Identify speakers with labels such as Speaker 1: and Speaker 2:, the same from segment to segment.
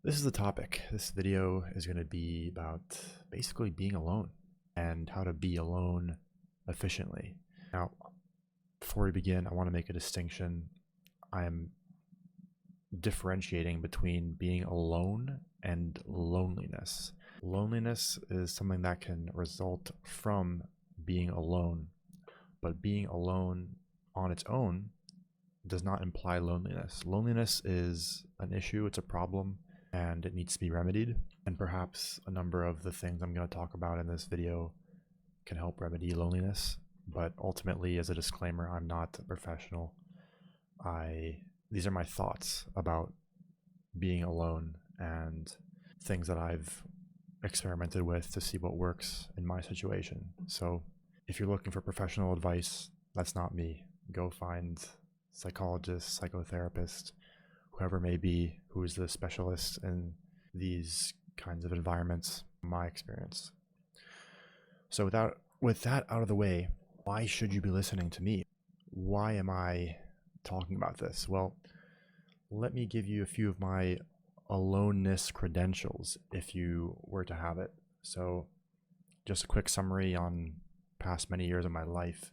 Speaker 1: This is the topic. This video is going to be about basically being alone and how to be alone efficiently. Now, before we begin, I want to make a distinction. I am differentiating between being alone and loneliness. Loneliness is something that can result from being alone, but being alone on its own does not imply loneliness. Loneliness is an issue, it's a problem, and it needs to be remedied. And perhaps a number of the things I'm going to talk about in this video can help remedy loneliness. But ultimately, as a disclaimer, I'm not a professional. These are my thoughts about being alone and things that I've experimented with to see what works in my situation. So if you're looking for professional advice, that's not me. Go find psychologist, psychotherapist, whoever may be who is the specialist in these kinds of environments, my experience. So with that out of the way, why should you be listening to me? Why am I talking about this? Well, let me give you a few of my aloneness credentials if you were to have it. So just a quick summary on past many years of my life.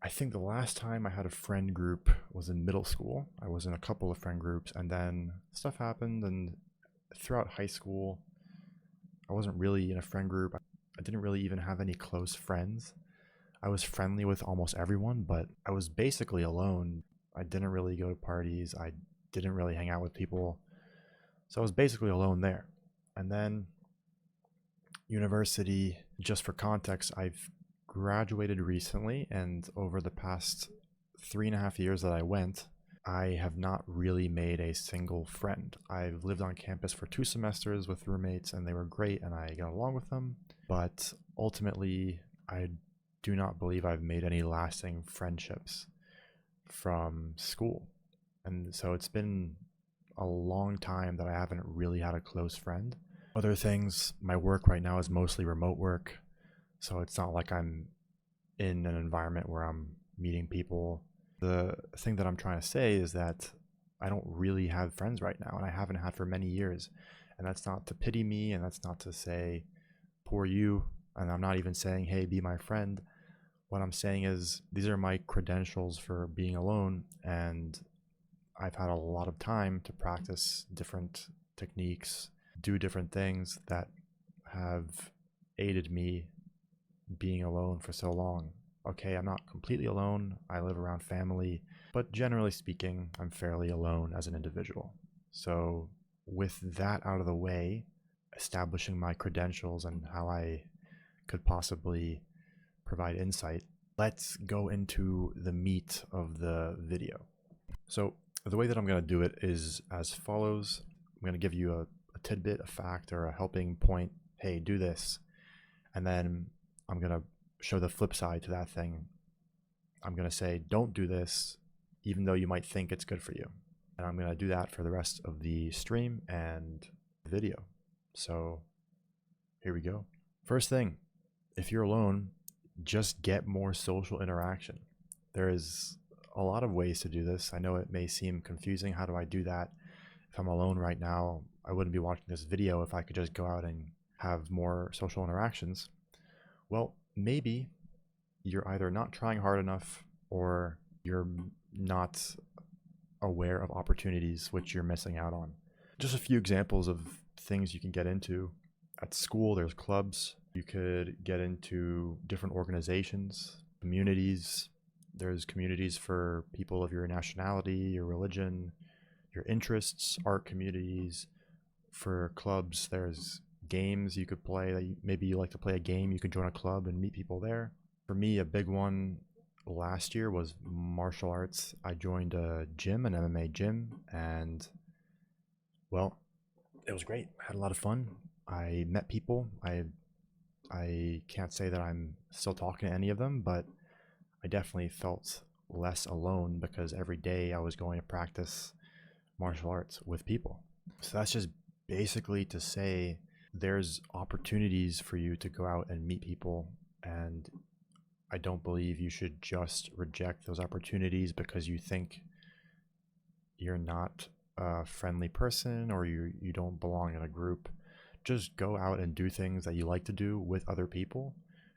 Speaker 1: I think the last time I had a friend group was in middle school. I was in a couple of friend groups, and then stuff happened, and throughout high school, I wasn't really in a friend group. I didn't really even have any close friends. I was friendly with almost everyone, but I was basically alone. I didn't really go to parties. I didn't really hang out with people. So I was basically alone there. And then university, just for context, I've graduated recently, and over the past 3.5 years that I went, I have not really made a single friend. I've lived on campus for 2 semesters with roommates, and they were great, and I got along with them. But ultimately, I do not believe I've made any lasting friendships from school. And so it's been a long time that I haven't really had a close friend. Other things, my work right now is mostly remote work. So it's not like I'm in an environment where I'm meeting people. The thing that I'm trying to say is that I don't really have friends right now, and I haven't had for many years. And that's not to pity me, and that's not to say, poor you. And I'm not even saying, hey, be my friend. What I'm saying is, these are my credentials for being alone, and I've had a lot of time to practice different techniques, do different things that have aided me being alone for so long. Okay, I'm not completely alone. I live around family, but generally speaking, I'm fairly alone as an individual. So with that out of the way, establishing my credentials and how I could possibly provide insight, let's go into the meat of the video. So the way that I'm going to do it is as follows. I'm going to give you a tidbit, a fact, or a helping point. Hey, do this. And then I'm going to show the flip side to that thing. I'm going to say, don't do this, even though you might think it's good for you. And I'm going to do that for the rest of the stream and the video. So here we go. First thing, if you're alone, just get more social interaction. There is a lot of ways to do this. I know it may seem confusing. How do I do that? If I'm alone right now, I wouldn't be watching this video if I could just go out and have more social interactions. Well, maybe you're either not trying hard enough or you're not aware of opportunities which you're missing out on. Just a few examples of things you can get into. At school, there's clubs. You could get into different organizations, communities. There's communities for people of your nationality, your religion, your interests, art communities. For clubs, there's games you could play. That maybe you like to play a game, you can join a club and meet people there. For me, a big one last year was martial arts. I joined a gym, an MMA gym, and well, it was great. I had a lot of fun. I met people. I can't say that I'm still talking to any of them, but I definitely felt less alone because every day I was going to practice martial arts with people. So that's just basically to say there's opportunities for you to go out and meet people, and I don't believe you should just reject those opportunities because you think you're not a friendly person or you don't belong in a group, just go out and do things that you like to do with other people.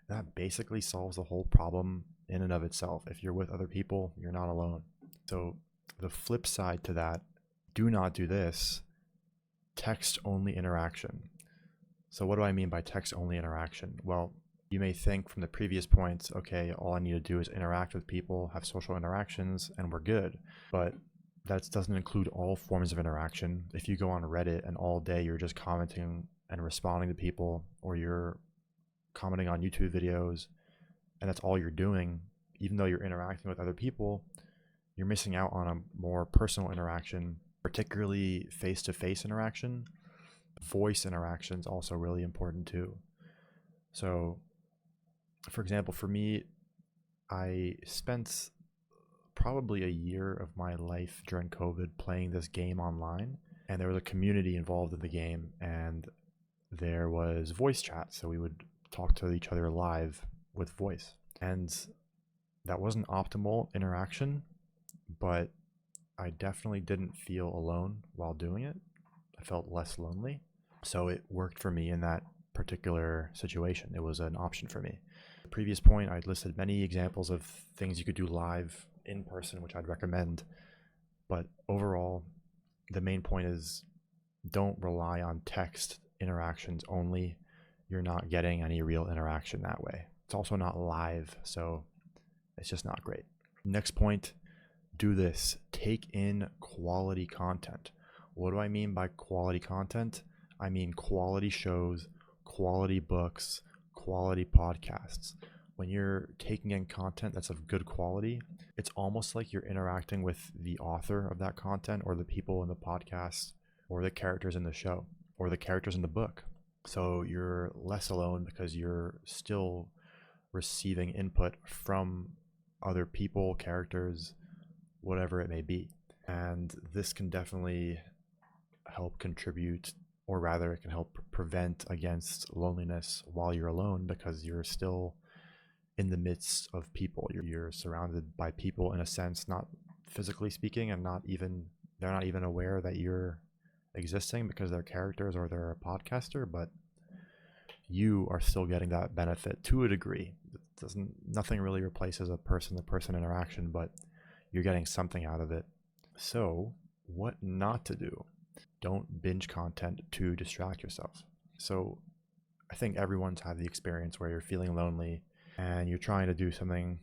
Speaker 1: That basically solves the whole problem in and of itself. If you're with other people, you're not alone. So the flip side to that, do not do this: text only interaction. So what do I mean by text only interaction? Well, you may think from the previous points, okay, all I need to do is interact with people, have social interactions, and we're good. But that doesn't include all forms of interaction. If you go on Reddit and all day you're just commenting and responding to people, or you're commenting on YouTube videos, and that's all you're doing, even though you're interacting with other people, you're missing out on a more personal interaction, particularly face-to-face interaction. Voice interaction is also really important too. So, for example, for me, I spent probably a year of my life during COVID playing this game online, and there was a community involved in the game, and there was voice chat. So we would talk to each other live with voice, and that wasn't optimal interaction, but I definitely didn't feel alone while doing it. I felt less lonely. So it worked for me in that particular situation. It was an option for me. The previous point, I listed many examples of things you could do live in person, which I'd recommend. But overall, the main point is don't rely on text interactions only. You're not getting any real interaction that way. It's also not live, so it's just not great. Next point, do this: take in quality content. What do I mean by quality content? I mean quality shows, quality books, quality podcasts. When you're taking in content that's of good quality, it's almost like you're interacting with the author of that content, or the people in the podcast, or the characters in the show, or the characters in the book. So you're less alone because you're still receiving input from other people, characters, whatever it may be. And this can definitely help contribute, or rather it can help prevent against loneliness while you're alone, because you're still in the midst of people. You're surrounded by people in a sense, not physically speaking, and they're not even aware that you're existing because they're characters or they're a podcaster, but you are still getting that benefit to a degree. Nothing really replaces a person-to-person interaction, but you're getting something out of it. So what not to do: don't binge content to distract yourself. So I think everyone's had the experience where you're feeling lonely and you're trying to do something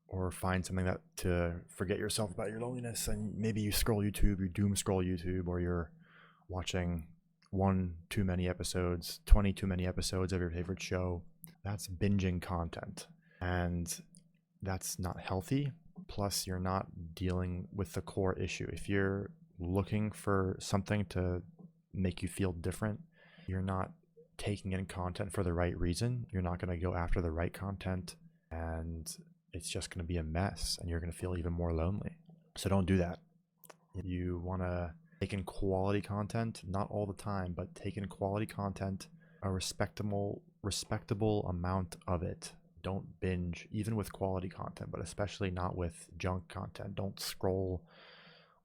Speaker 1: or find something that to forget yourself about your loneliness, and maybe you scroll YouTube, you doom scroll YouTube, or you're watching 1 too many episodes, 20 too many episodes of your favorite show. That's binging content, and that's not healthy. Plus, you're not dealing with the core issue. If you're looking for something to make you feel different, you're not taking in content for the right reason. You're not going to go after the right content, and it's just going to be a mess, and you're going to feel even more lonely. So don't do that. You want to take in quality content, not all the time, but take in quality content, a respectable amount of it. Don't binge, even with quality content, but especially not with junk content. Don't scroll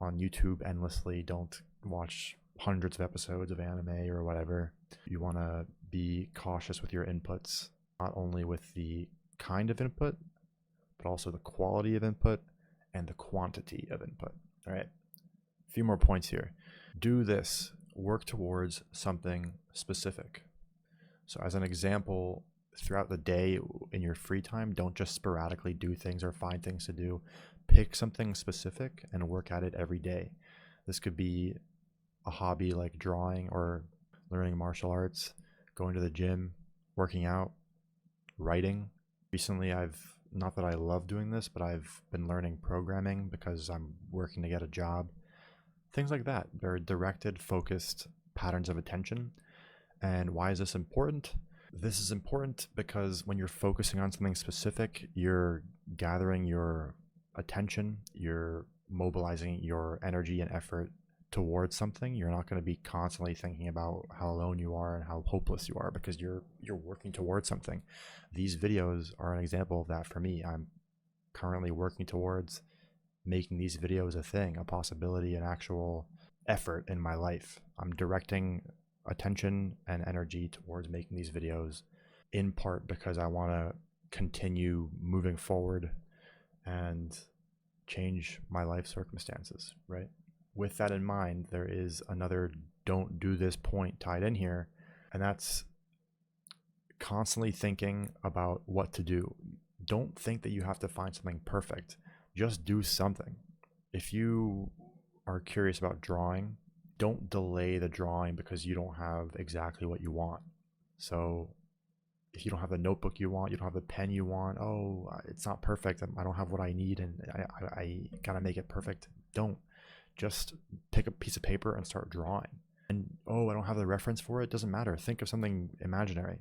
Speaker 1: on YouTube endlessly. Don't watch hundreds of episodes of anime or whatever. You want to be cautious with your inputs, not only with the kind of input, but also the quality of input and the quantity of input. All right, a few more points here. Do this: work towards something specific. So as an example, throughout the day in your free time, don't just sporadically do things or find things to do. Pick something specific and work at it every day. This could be a hobby like drawing or learning martial arts, going to the gym, working out, writing. Recently, not that I love doing this, but I've been learning programming because I'm working to get a job. Things like that. They're directed, focused patterns of attention. And why is this important? This is important because when you're focusing on something specific, you're gathering your attention, you're mobilizing your energy and effort towards something. You're not going to be constantly thinking about how alone you are and how hopeless you are, because you're working towards something. These videos are an example of that for me. I'm currently working towards making these videos a thing, a possibility, an actual effort in my life. I'm directing attention and energy towards making these videos in part because I want to continue moving forward and change my life circumstances, right? With that in mind, there is another don't do this point tied in here, and that's constantly thinking about what to do. Don't think that you have to find something perfect. Just do something. If you are curious about drawing, don't delay the drawing because you don't have exactly what you want. So if you don't have the notebook you want, you don't have the pen you want, oh, it's not perfect, I don't have what I need, and I gotta make it perfect. Don't. Just pick a piece of paper and start drawing. And oh, I don't have the reference for it. Doesn't matter. Think of something imaginary.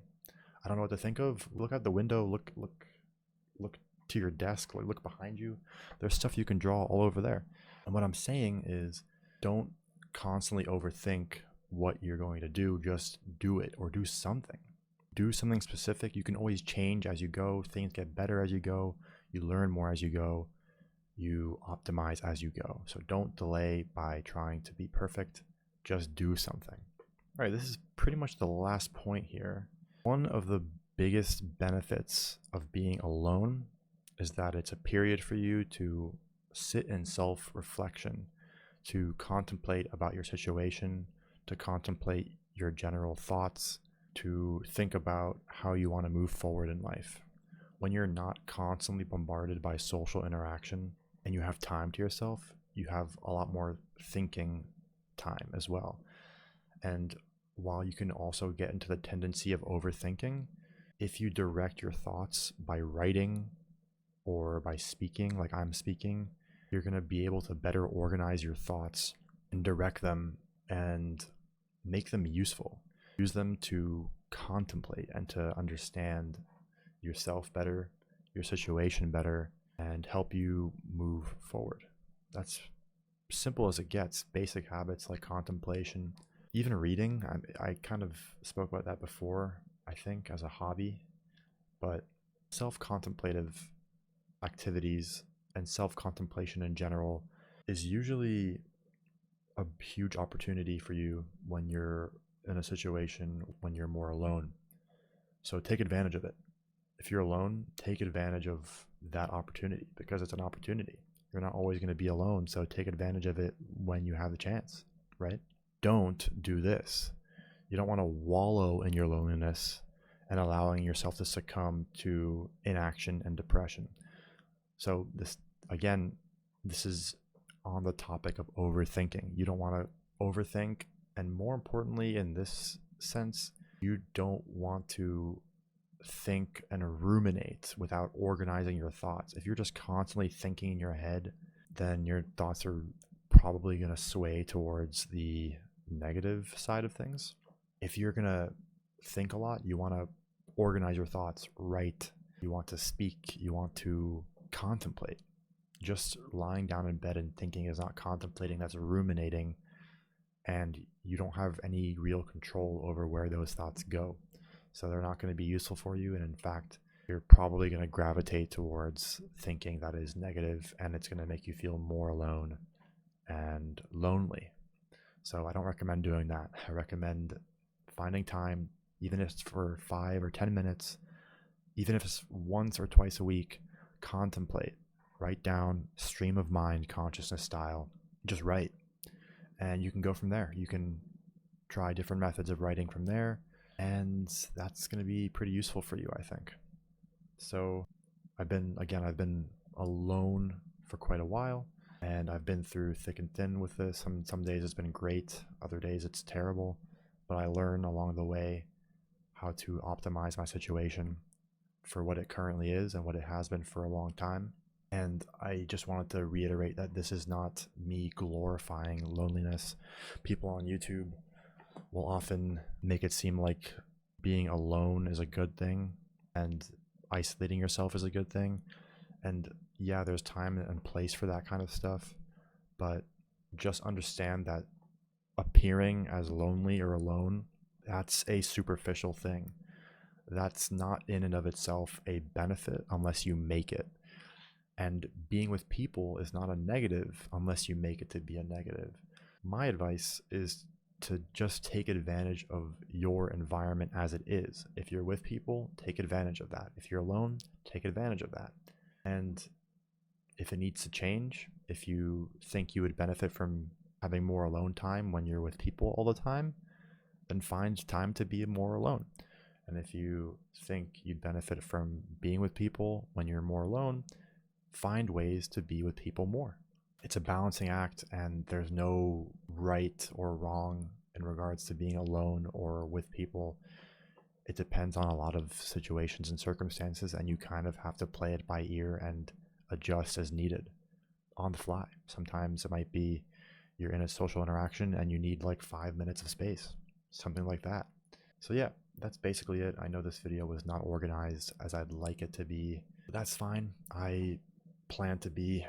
Speaker 1: I don't know what to think of. Look out the window. Look to your desk. Look behind you. There's stuff you can draw all over there. And what I'm saying is, don't constantly overthink what you're going to do. Just do it, or do something. Do something specific. You can always change as you go. Things get better as you go. You learn more as you go. You optimize as you go. So don't delay by trying to be perfect. Just do something. All right, this is pretty much the last point here. One of the biggest benefits of being alone is that it's a period for you to sit in self-reflection, to contemplate about your situation, to contemplate your general thoughts, to think about how you want to move forward in life. When you're not constantly bombarded by social interaction and you have time to yourself, you have a lot more thinking time as well. And while you can also get into the tendency of overthinking, if you direct your thoughts by writing or by speaking, like I'm speaking, you're going to be able to better organize your thoughts and direct them and make them useful. Use them to contemplate and to understand yourself better, your situation better, and help you move forward. That's simple as it gets. Basic habits like contemplation, even reading. I kind of spoke about that before, I think, as a hobby, but self-contemplative activities and self-contemplation in general is usually a huge opportunity for you when you're in a situation when you're more alone. So take advantage of it. If you're alone, take advantage of that opportunity because it's an opportunity. You're not always going to be alone, so take advantage of it when you have the chance, right? Don't do this. You don't want to wallow in your loneliness and allowing yourself to succumb to inaction and depression. So this is on the topic of overthinking. You don't want to overthink, and more importantly, in this sense, you don't want to think and ruminate without organizing your thoughts. If you're just constantly thinking in your head, then your thoughts are probably going to sway towards the negative side of things. If you're going to think a lot, you want to organize your thoughts, write, you want to speak, you want to contemplate. Just lying down in bed and thinking is not contemplating, that's ruminating, and you don't have any real control over where those thoughts go. So they're not going to be useful for you, and in fact, you're probably going to gravitate towards thinking that is negative, and it's going to make you feel more alone and lonely. So I don't recommend doing that. I recommend finding time, even if it's for 5 or 10 minutes, even if it's once or twice a week, contemplate, write down, stream of mind, consciousness style, just write. And you can go from there. You can try different methods of writing from there, and that's going to be pretty useful for you, I think. So I've been alone for quite a while, and I've been through thick and thin with this. Some days it's been great, other days it's terrible, but I learn along the way how to optimize my situation for what it currently is and what it has been for a long time. And I just wanted to reiterate that this is not me glorifying loneliness. People on YouTube will often make it seem like being alone is a good thing and isolating yourself is a good thing. And yeah, there's time and place for that kind of stuff, but just understand that appearing as lonely or alone, that's a superficial thing. That's not in and of itself a benefit unless you make it. And being with people is not a negative unless you make it to be a negative. My advice is to just take advantage of your environment as it is. If you're with people, take advantage of that. If you're alone, take advantage of that. And if it needs to change, if you think you would benefit from having more alone time when you're with people all the time, then find time to be more alone. And if you think you'd benefit from being with people when you're more alone, find ways to be with people more. It's a balancing act, and there's no right or wrong in regards to being alone or with people. It depends on a lot of situations and circumstances, and you kind of have to play it by ear and adjust as needed on the fly. Sometimes it might be you're in a social interaction and you need like 5 minutes of space, something like that. So yeah, that's basically it. I know this video was not organized as I'd like it to be. That's fine. I plan to be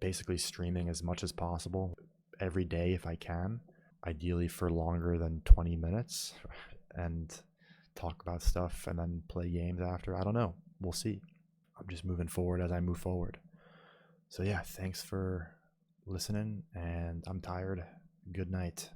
Speaker 1: basically streaming as much as possible every day if I can, ideally for longer than 20 minutes, and talk about stuff and then play games after. I don't know. We'll see. I'm just moving forward as I move forward. So yeah, thanks for listening, and I'm tired. Good night.